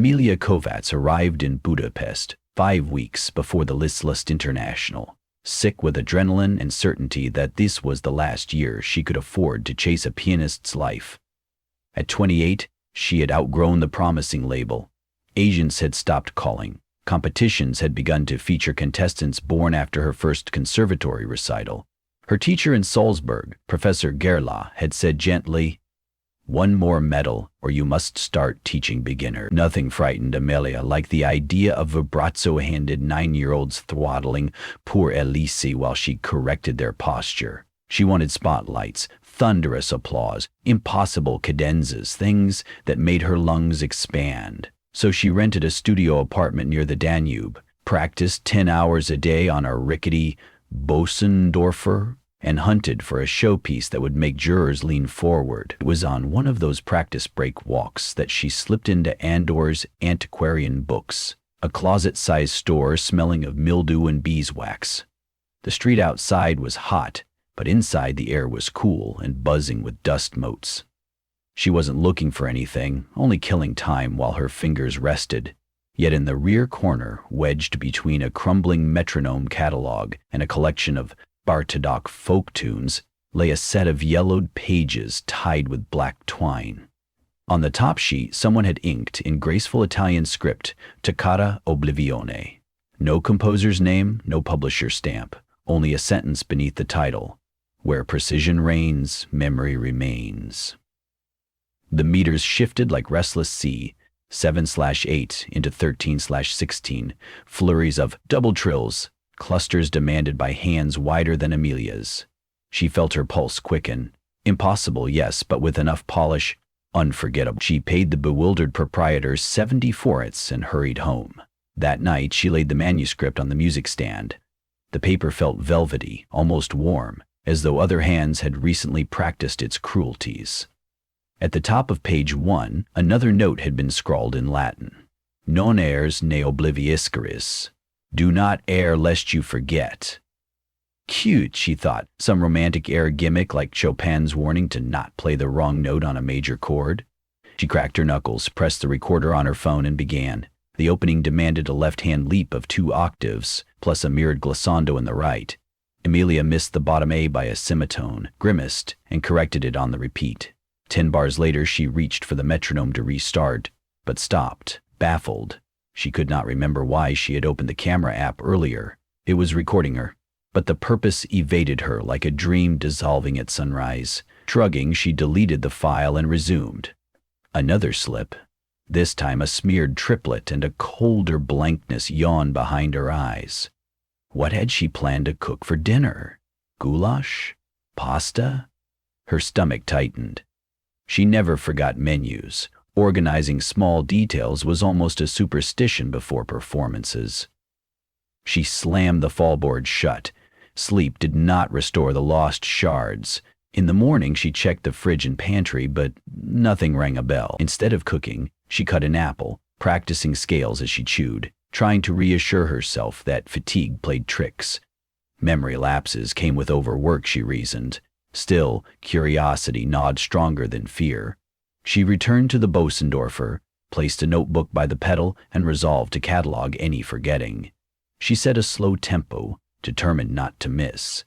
Amelia Kovacs arrived in Budapest 5 weeks before the Listless International, sick with adrenaline and certainty that this was the last year she could afford to chase a pianist's life. At 28, she had outgrown the promising label. Agents had stopped calling. Competitions had begun to feature contestants born after her first conservatory recital. Her teacher in Salzburg, Professor Gerla, had said gently, "One more medal, or you must start teaching beginner." Nothing frightened Amelia like the idea of vibrato-handed 9-year-olds throttling poor Elise while she corrected their posture. She wanted spotlights, thunderous applause, impossible cadenzas, things that made her lungs expand. So she rented a studio apartment near the Danube, practiced 10 hours a day on a rickety Bosendorfer, and hunted for a showpiece that would make jurors lean forward. It was on one of those practice break walks that she slipped into Andor's Antiquarian Books, a closet-sized store smelling of mildew and beeswax. The street outside was hot, but inside the air was cool and buzzing with dust motes. She wasn't looking for anything, only killing time while her fingers rested. Yet in the rear corner, wedged between a crumbling metronome catalog and a collection of Bartók folk tunes, lay a set of yellowed pages tied with black twine. On the top sheet, someone had inked in graceful Italian script, Toccata Oblivione. No composer's name, no publisher stamp, only a sentence beneath the title, "Where precision reigns, memory remains." The meters shifted like restless sea, 7/8 into 13/16, flurries of double trills, clusters demanded by hands wider than Amelia's. She felt her pulse quicken. Impossible, yes, but with enough polish, unforgettable. She paid the bewildered proprietor 70 forets and hurried home. That night she laid the manuscript on the music stand. The paper felt velvety, almost warm, as though other hands had recently practiced its cruelties. At the top of page 1, another note had been scrawled in Latin. Non errs ne obliviiscaris. Do not err lest you forget. Cute, she thought, some romantic air gimmick like Chopin's warning to not play the wrong note on a major chord. She cracked her knuckles, pressed the recorder on her phone, and began. The opening demanded a left-hand leap of 2 octaves, plus a mirrored glissando in the right. Amelia missed the bottom A by a semitone, grimaced, and corrected it on the repeat. 10 bars later, she reached for the metronome to restart, but stopped, baffled. She could not remember why she had opened the camera app earlier. It was recording her, but the purpose evaded her like a dream dissolving at sunrise. Shrugging, she deleted the file and resumed. Another slip. This time a smeared triplet and a colder blankness yawned behind her eyes. What had she planned to cook for dinner? Goulash? Pasta? Her stomach tightened. She never forgot menus. Organizing small details was almost a superstition before performances. She slammed the fallboard shut. Sleep did not restore the lost shards. In the morning, she checked the fridge and pantry, but nothing rang a bell. Instead of cooking, she cut an apple, practicing scales as she chewed, trying to reassure herself that fatigue played tricks. Memory lapses came with overwork, she reasoned. Still, curiosity gnawed stronger than fear. She returned to the Bosendorfer, placed a notebook by the pedal, and resolved to catalog any forgetting. She set a slow tempo, determined not to miss.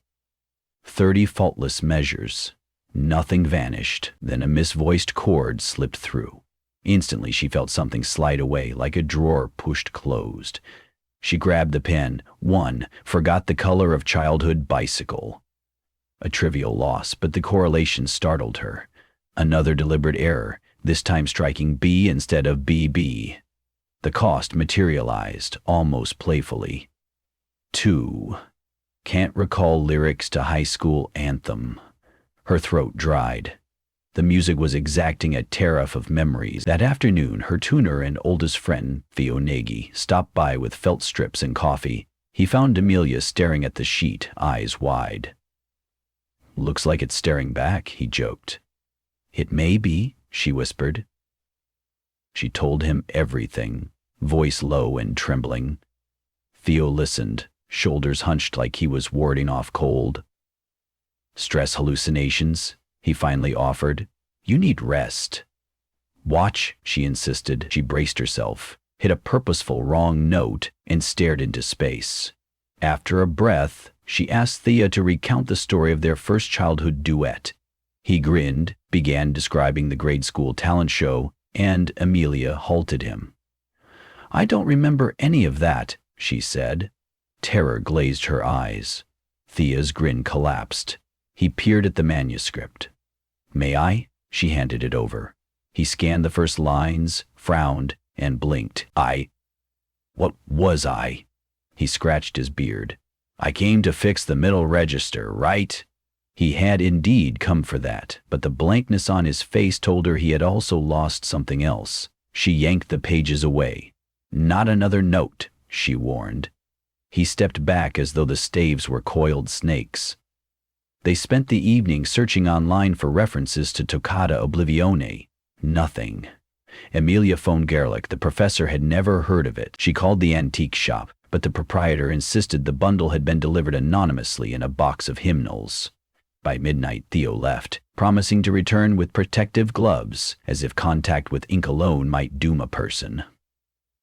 30 faultless measures. Nothing vanished, then a misvoiced chord slipped through. Instantly she felt something slide away, like a drawer pushed closed. She grabbed the pen. 1. Forgot the color of childhood bicycle. A trivial loss, but the correlation startled her. Another deliberate error, this time striking B instead of BB. The cost materialized, almost playfully. 2. Can't recall lyrics to high school anthem. Her throat dried. The music was exacting a tariff of memories. That afternoon, her tuner and oldest friend, Theo Nagy, stopped by with felt strips and coffee. He found Amelia staring at the sheet, eyes wide. Looks like it's staring back, he joked. It may be, she whispered. She told him everything, voice low and trembling. Theo listened, shoulders hunched like he was warding off cold. Stress hallucinations, he finally offered. You need rest. Watch, she insisted. She braced herself, hit a purposeful wrong note, and stared into space. After a breath, she asked Thea to recount the story of their first childhood duet. He grinned, began describing the grade school talent show, and Amelia halted him. "I don't remember any of that," she said. Terror glazed her eyes. Thea's grin collapsed. He peered at the manuscript. "May I?" She handed it over. He scanned the first lines, frowned, and blinked. What was I?" He scratched his beard. "I came to fix the middle register, right?" He had indeed come for that, but the blankness on his face told her he had also lost something else. She yanked the pages away. "Not another note," she warned. He stepped back as though the staves were coiled snakes. They spent the evening searching online for references to Toccata Oblivione. Nothing. Amelia phoned Gerlich. The professor had never heard of it. She called the antique shop, but the proprietor insisted the bundle had been delivered anonymously in a box of hymnals. By midnight, Theo left, promising to return with protective gloves, as if contact with ink alone might doom a person.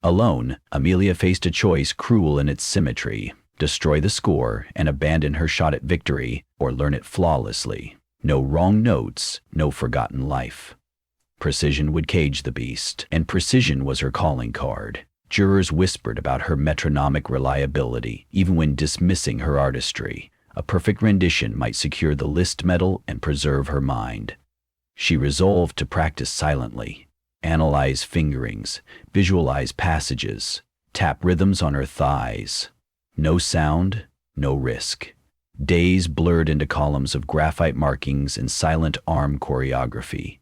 Alone, Amelia faced a choice cruel in its symmetry: destroy the score and abandon her shot at victory, or learn it flawlessly. No wrong notes, no forgotten life. Precision would cage the beast, and precision was her calling card. Jurors whispered about her metronomic reliability, even when dismissing her artistry. A perfect rendition might secure the Liszt medal and preserve her mind. She resolved to practice silently, analyze fingerings, visualize passages, tap rhythms on her thighs. No sound, no risk. Days blurred into columns of graphite markings and silent arm choreography.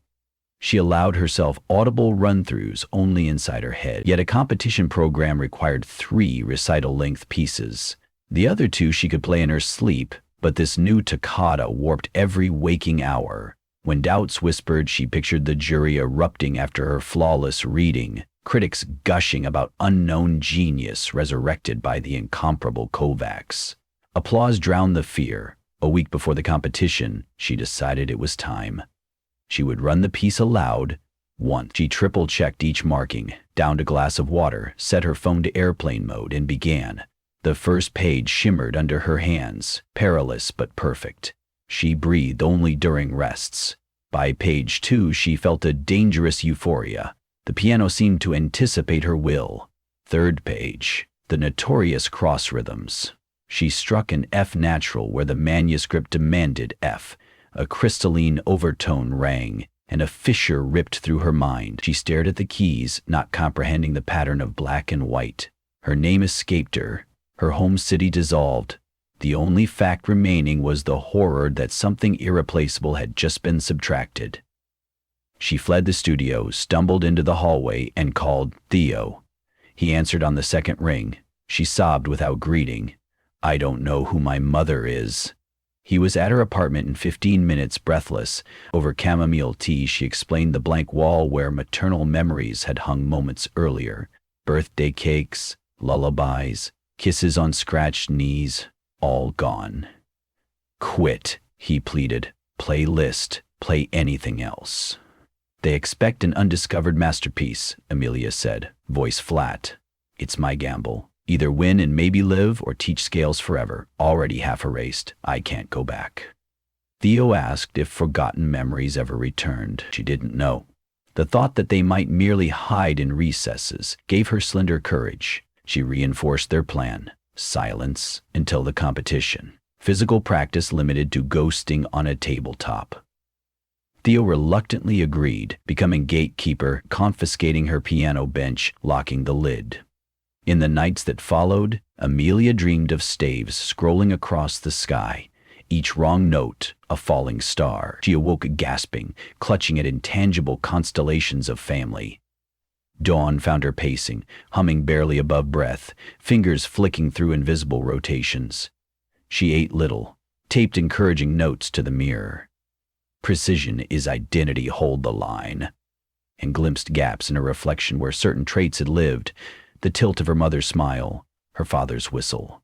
She allowed herself audible run-throughs only inside her head, yet a competition program required 3 recital-length pieces. The other 2 she could play in her sleep, but this new toccata warped every waking hour. When doubts whispered, she pictured the jury erupting after her flawless reading, critics gushing about unknown genius resurrected by the incomparable Kovacs. Applause drowned the fear. A week before the competition, she decided it was time. She would run the piece aloud. Once she triple-checked each marking, downed a glass of water, set her phone to airplane mode, and began. The first page shimmered under her hands, perilous but perfect. She breathed only during rests. By page 2, she felt a dangerous euphoria. The piano seemed to anticipate her will. Third page, the notorious cross rhythms. She struck an F natural where the manuscript demanded F. A crystalline overtone rang, and a fissure ripped through her mind. She stared at the keys, not comprehending the pattern of black and white. Her name escaped her. Her home city dissolved. The only fact remaining was the horror that something irreplaceable had just been subtracted. She fled the studio, stumbled into the hallway, and called Theo. He answered on the second ring. She sobbed without greeting. "I don't know who my mother is." He was at her apartment in 15 minutes, breathless. Over chamomile tea, she explained the blank wall where maternal memories had hung moments earlier. Birthday cakes, lullabies, kisses on scratched knees, all gone. "Quit," he pleaded. "Play Liszt, play anything else." "They expect an undiscovered masterpiece," Amelia said, voice flat. "It's my gamble. Either win and maybe live, or teach scales forever. Already half erased. I can't go back." Theo asked if forgotten memories ever returned. She didn't know. The thought that they might merely hide in recesses gave her slender courage. She reinforced their plan. Silence until the competition. Physical practice limited to ghosting on a tabletop. Theo reluctantly agreed, becoming gatekeeper, confiscating her piano bench, locking the lid. In the nights that followed, Amelia dreamed of staves scrolling across the sky, each wrong note a falling star. She awoke gasping, clutching at intangible constellations of family. Dawn found her pacing, humming barely above breath, fingers flicking through invisible rotations. She ate little, taped encouraging notes to the mirror. "Precision is identity, hold the line," and glimpsed gaps in her reflection where certain traits had lived. The tilt of her mother's smile, her father's whistle.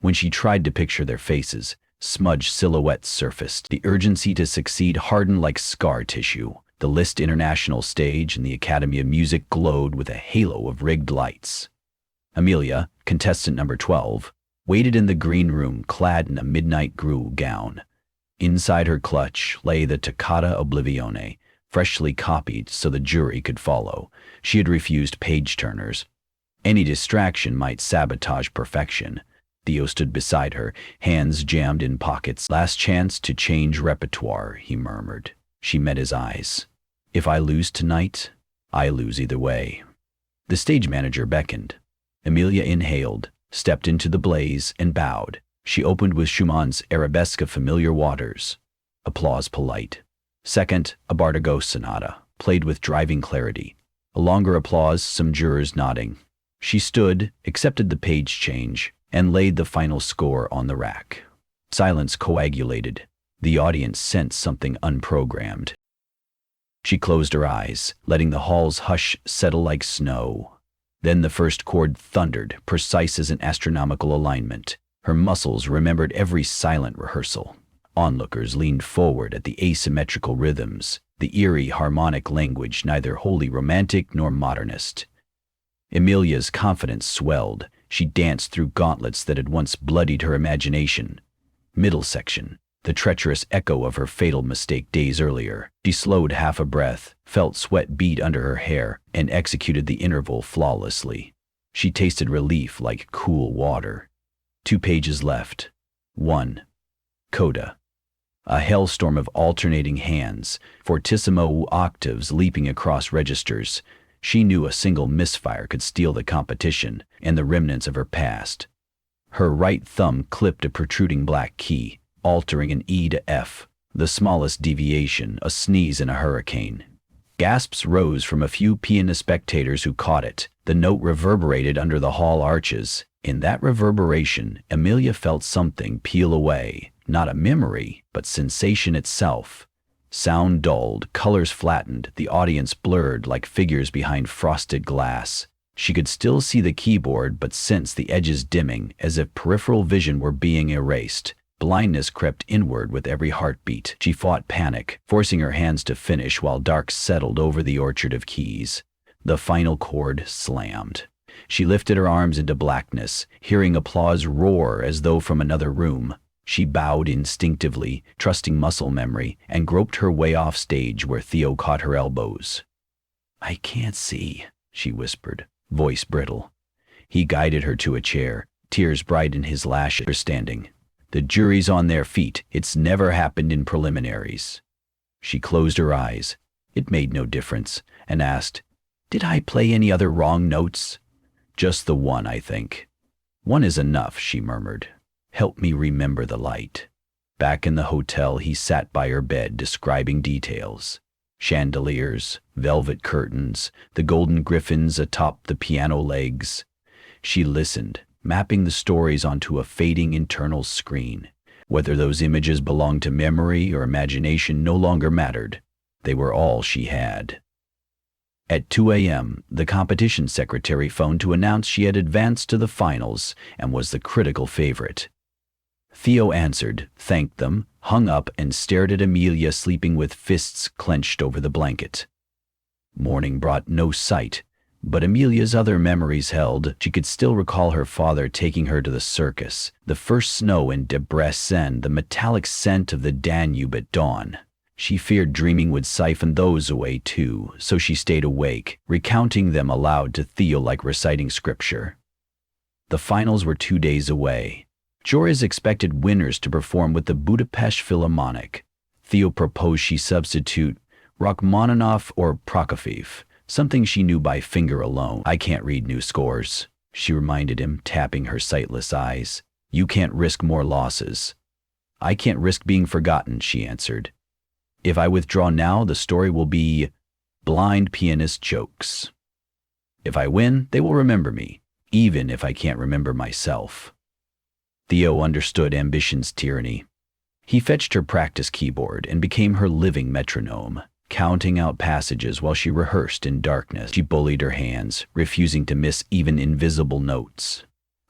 When she tried to picture their faces, smudged silhouettes surfaced. The urgency to succeed hardened like scar tissue. The Liszt International stage and the Academy of Music glowed with a halo of rigged lights. Amelia, contestant number 12, waited in the green room clad in a midnight grue gown. Inside her clutch lay the Toccata Oblivione, freshly copied so the jury could follow. She had refused page-turners. Any distraction might sabotage perfection. Theo stood beside her, hands jammed in pockets. "Last chance to change repertoire," he murmured. She met his eyes. "If I lose tonight, I lose either way." The stage manager beckoned. Amelia inhaled, stepped into the blaze, and bowed. She opened with Schumann's Arabesque of Familiar Waters. Applause polite. Second, a Bartók sonata, played with driving clarity. A longer applause, some jurors nodding. She stood, accepted the page change, and laid the final score on the rack. Silence coagulated. The audience sensed something unprogrammed. She closed her eyes, letting the hall's hush settle like snow. Then the first chord thundered, precise as an astronomical alignment. Her muscles remembered every silent rehearsal. Onlookers leaned forward at the asymmetrical rhythms, the eerie harmonic language neither wholly romantic nor modernist. Amelia's confidence swelled. She danced through gauntlets that had once bloodied her imagination. Middle section, the treacherous echo of her fatal mistake days earlier. She slowed half a breath, felt sweat bead under her hair, and executed the interval flawlessly. She tasted relief like cool water. 2 pages left. 1. Coda. A hailstorm of alternating hands, fortissimo octaves leaping across registers. She knew a single misfire could steal the competition and the remnants of her past. Her right thumb clipped a protruding black key, altering an E to F. The smallest deviation, a sneeze in a hurricane. Gasps rose from a few pianist spectators who caught it. The note reverberated under the hall arches. In that reverberation, Amelia felt something peel away, not a memory, but sensation itself. Sound dulled, colors flattened, the audience blurred like figures behind frosted glass. She could still see the keyboard but sensed the edges dimming, as if peripheral vision were being erased. Blindness crept inward with every heartbeat. She fought panic, forcing her hands to finish while dark settled over the orchard of keys. The final chord slammed. She lifted her arms into blackness, hearing applause roar as though from another room. She bowed instinctively, trusting muscle memory, and groped her way off stage where Theo caught her elbows. "I can't see," she whispered, voice brittle. He guided her to a chair, tears bright in his lashes. Standing. "The jury's on their feet. It's never happened in preliminaries." She closed her eyes. It made no difference, and asked, "Did I play any other wrong notes?" "Just the one, I think." "One is enough," she murmured. "Help me remember the light." Back in the hotel, he sat by her bed describing details. Chandeliers, velvet curtains, the golden griffins atop the piano legs. She listened, mapping the stories onto a fading internal screen. Whether those images belonged to memory or imagination no longer mattered. They were all she had. At 2 a.m., the competition secretary phoned to announce she had advanced to the finals and was the critical favorite. Theo answered, thanked them, hung up, and stared at Amelia sleeping with fists clenched over the blanket. Morning brought no sight, but Amelia's other memories held. She could still recall her father taking her to the circus, the first snow in Debrecen, the metallic scent of the Danube at dawn. She feared dreaming would siphon those away too, so she stayed awake, recounting them aloud to Theo like reciting scripture. The finals were 2 days away. Joris expected winners to perform with the Budapest Philharmonic. Theo proposed she substitute Rachmaninoff or Prokofiev, something she knew by finger alone. "I can't read new scores," she reminded him, tapping her sightless eyes. "You can't risk more losses." "I can't risk being forgotten," she answered. "If I withdraw now, the story will be blind pianist jokes. If I win, they will remember me, even if I can't remember myself." Theo understood ambition's tyranny. He fetched her practice keyboard and became her living metronome, counting out passages while she rehearsed in darkness. She bullied her hands, refusing to miss even invisible notes.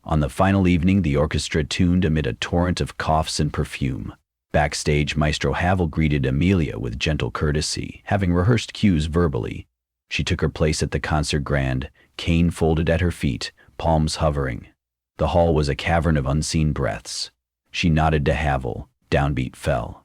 On the final evening, the orchestra tuned amid a torrent of coughs and perfume. Backstage, Maestro Havel greeted Amelia with gentle courtesy, having rehearsed cues verbally. She took her place at the concert grand, cane folded at her feet, palms hovering. The hall was a cavern of unseen breaths. She nodded to Havel. Downbeat fell.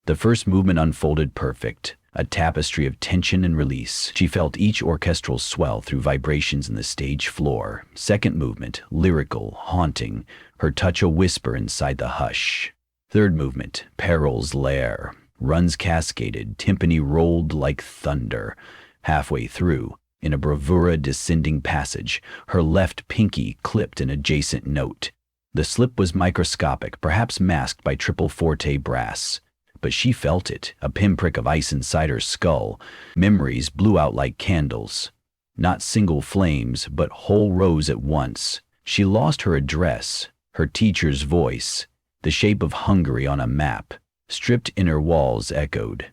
The first movement unfolded perfect, a tapestry of tension and release. She felt each orchestral swell through vibrations in the stage floor. Second movement, lyrical, haunting, her touch a whisper inside the hush. Third movement, Peril's Lair. Runs cascaded, timpani rolled like thunder. Halfway through, in a bravura descending passage, her left pinky clipped an adjacent note. The slip was microscopic, perhaps masked by triple forte brass. But she felt it, a pinprick of ice inside her skull. Memories blew out like candles. Not single flames, but whole rows at once. She lost her address, her teacher's voice. The shape of Hungary on a map, stripped inner walls echoed.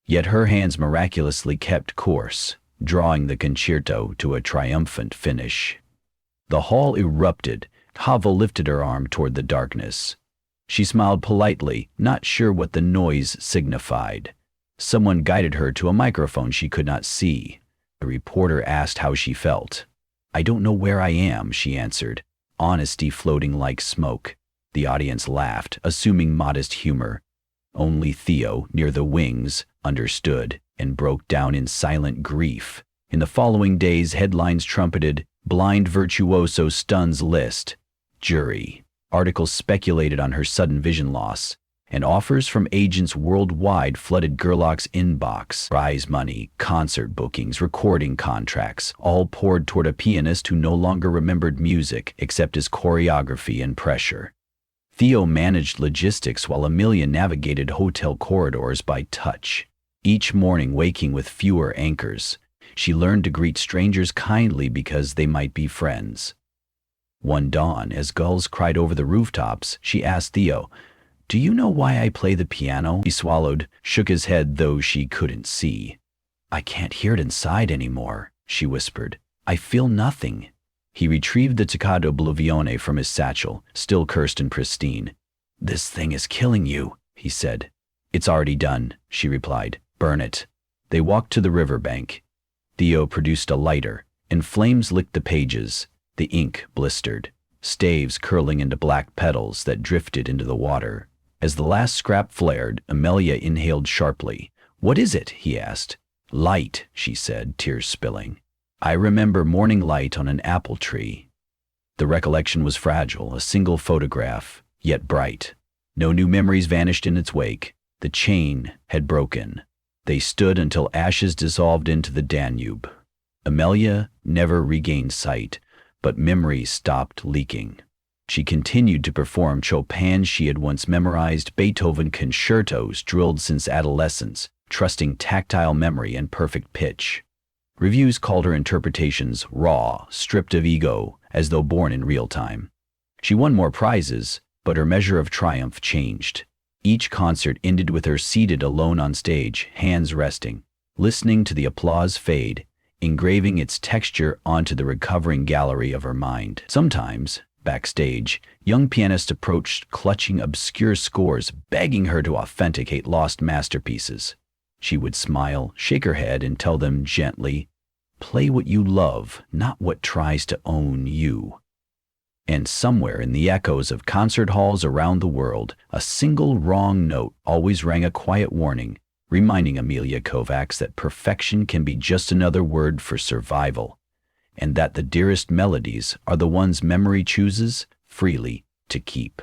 Yet her hands miraculously kept course, drawing the concerto to a triumphant finish. The hall erupted. Havel lifted her arm toward the darkness. She smiled politely, not sure what the noise signified. Someone guided her to a microphone she could not see. A reporter asked how she felt. "I don't know where I am," she answered, honesty floating like smoke. The audience laughed, assuming modest humor. Only Theo, near the wings, understood and broke down in silent grief. In the following days, headlines trumpeted, "Blind virtuoso stuns list." Jury. Articles speculated on her sudden vision loss, and offers from agents worldwide flooded Gerlach's inbox. Prize money, concert bookings, recording contracts, all poured toward a pianist who no longer remembered music except his choreography and pressure. Theo managed logistics while Amelia navigated hotel corridors by touch. Each morning, waking with fewer anchors, she learned to greet strangers kindly because they might be friends. One dawn, as gulls cried over the rooftops, she asked Theo, "Do you know why I play the piano?" He swallowed, shook his head though she couldn't see. "I can't hear it inside anymore," she whispered. "I feel nothing." He retrieved the Toccato Bluvione from his satchel, still cursed and pristine. "This thing is killing you," he said. "It's already done," she replied. "Burn it." They walked to the riverbank. Theo produced a lighter, and flames licked the pages. The ink blistered, staves curling into black petals that drifted into the water. As the last scrap flared, Amelia inhaled sharply. "What is it?" he asked. "Light," she said, tears spilling. "I remember morning light on an apple tree." The recollection was fragile, a single photograph, yet bright. No new memories vanished in its wake. The chain had broken. They stood until ashes dissolved into the Danube. Amelia never regained sight, but memory stopped leaking. She continued to perform Chopin she had once memorized, Beethoven concertos drilled since adolescence, trusting tactile memory and perfect pitch. Reviews called her interpretations raw, stripped of ego, as though born in real time. She won more prizes, but her measure of triumph changed. Each concert ended with her seated alone on stage, hands resting, listening to the applause fade, engraving its texture onto the recovering gallery of her mind. Sometimes, backstage, young pianists approached clutching obscure scores, begging her to authenticate lost masterpieces. She would smile, shake her head, and tell them gently, "Play what you love, not what tries to own you." And somewhere in the echoes of concert halls around the world, a single wrong note always rang a quiet warning, reminding Amelia Kovacs that perfection can be just another word for survival, and that the dearest melodies are the ones memory chooses freely to keep.